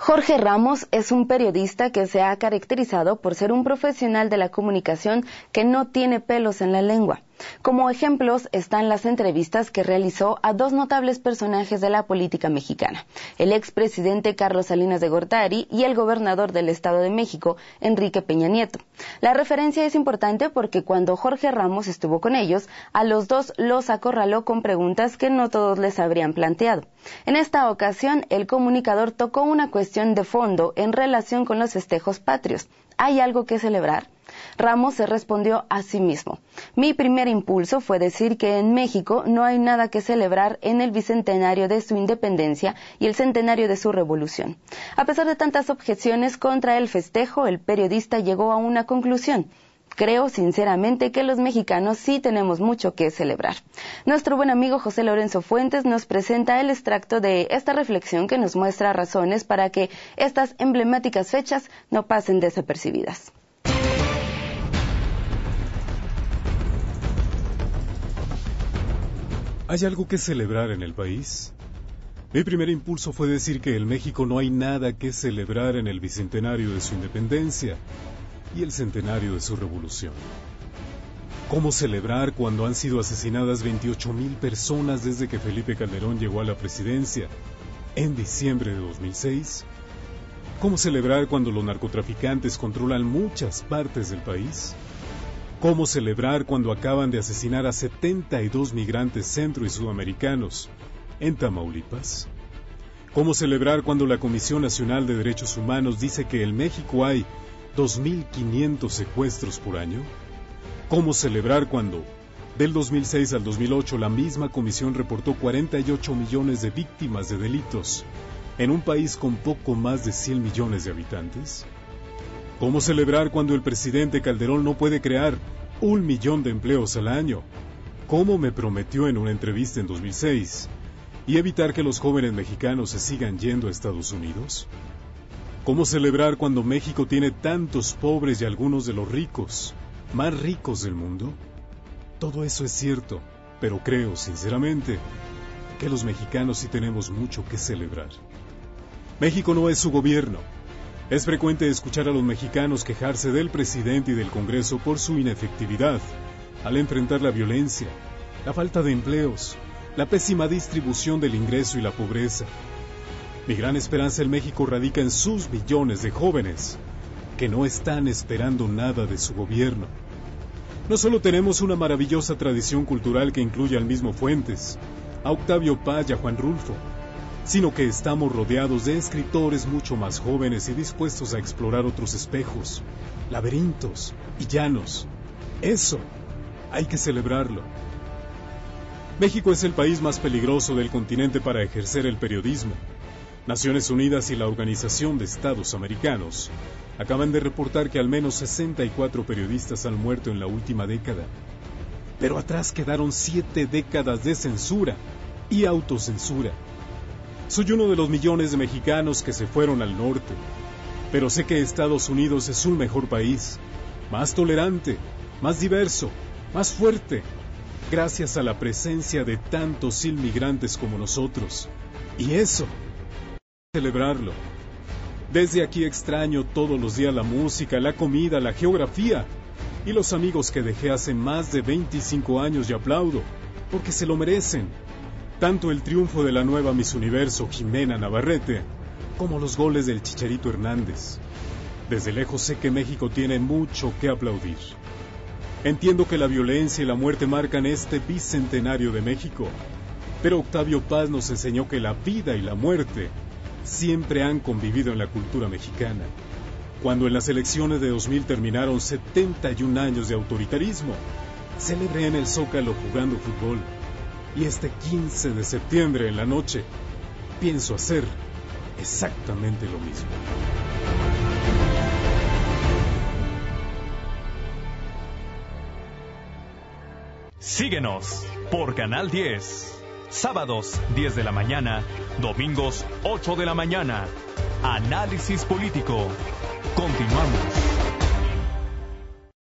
Jorge Ramos es un periodista que se ha caracterizado por ser un profesional de la comunicación que no tiene pelos en la lengua. Como ejemplos están las entrevistas que realizó a dos notables personajes de la política mexicana, el expresidente Carlos Salinas de Gortari y el gobernador del Estado de México, Enrique Peña Nieto. La referencia es importante porque cuando Jorge Ramos estuvo con ellos, a los dos los acorraló con preguntas que no todos les habrían planteado. En esta ocasión, el comunicador tocó una cuestión de fondo en relación con los festejos patrios. ¿Hay algo que celebrar? Ramos se respondió a sí mismo. Mi primer impulso fue decir que en México no hay nada que celebrar en el bicentenario de su independencia y el centenario de su revolución. A pesar de tantas objeciones contra el festejo, el periodista llegó a una conclusión. Creo sinceramente que los mexicanos sí tenemos mucho que celebrar. Nuestro buen amigo José Lorenzo Fuentes nos presenta el extracto de esta reflexión que nos muestra razones para que estas emblemáticas fechas no pasen desapercibidas. ¿Hay algo que celebrar en el país? Mi primer impulso fue decir que en México no hay nada que celebrar en el bicentenario de su independencia y el centenario de su revolución. ¿Cómo celebrar cuando han sido asesinadas 28,000 personas desde que Felipe Calderón llegó a la presidencia en diciembre de 2006? ¿Cómo celebrar cuando los narcotraficantes controlan muchas partes del país? ¿Cómo celebrar cuando acaban de asesinar a 72 migrantes centro y sudamericanos en Tamaulipas? ¿Cómo celebrar cuando la Comisión Nacional de Derechos Humanos dice que en México hay 2.500 secuestros por año? ¿Cómo celebrar cuando, del 2006 al 2008, la misma comisión reportó 48 millones de víctimas de delitos en un país con poco más de 100 millones de habitantes? ¿Cómo celebrar cuando el presidente Calderón no puede crear 1 millón de empleos al año, como me prometió en una entrevista en 2006, y evitar que los jóvenes mexicanos se sigan yendo a Estados Unidos? ¿Cómo celebrar cuando México tiene tantos pobres y algunos de los ricos, más ricos del mundo? Todo eso es cierto, pero creo, sinceramente, que los mexicanos sí tenemos mucho que celebrar. México no es su gobierno. Es frecuente escuchar a los mexicanos quejarse del presidente y del Congreso por su inefectividad al enfrentar la violencia, la falta de empleos, la pésima distribución del ingreso y la pobreza. Mi gran esperanza en México radica en sus millones de jóvenes que no están esperando nada de su gobierno. No solo tenemos una maravillosa tradición cultural que incluye al mismo Fuentes, a Octavio Paz y a Juan Rulfo, sino que estamos rodeados de escritores mucho más jóvenes y dispuestos a explorar otros espejos, laberintos y llanos. Eso hay que celebrarlo. México es el país más peligroso del continente para ejercer el periodismo. Naciones Unidas y la Organización de Estados Americanos acaban de reportar que al menos 64 periodistas han muerto en la última década. Pero atrás quedaron 7 décadas de censura y autocensura. Soy uno de los millones de mexicanos que se fueron al norte, pero sé que Estados Unidos es un mejor país, más tolerante, más diverso, más fuerte, gracias a la presencia de tantos inmigrantes como nosotros. Y eso, celebrarlo. Desde aquí extraño todos los días la música, la comida, la geografía y los amigos que dejé hace más de 25 años y aplaudo, porque se lo merecen. Tanto el triunfo de la nueva Miss Universo, Jimena Navarrete, como los goles del Chicharito Hernández. Desde lejos sé que México tiene mucho que aplaudir. Entiendo que la violencia y la muerte marcan este bicentenario de México, pero Octavio Paz nos enseñó que la vida y la muerte siempre han convivido en la cultura mexicana. Cuando en las elecciones de 2000 terminaron 71 años de autoritarismo, celebré en el Zócalo jugando fútbol. Y este 15 de septiembre en la noche, pienso hacer exactamente lo mismo. Síguenos por Canal 10. Sábados 10 de la mañana, domingos 8 de la mañana. Análisis político. Continuamos.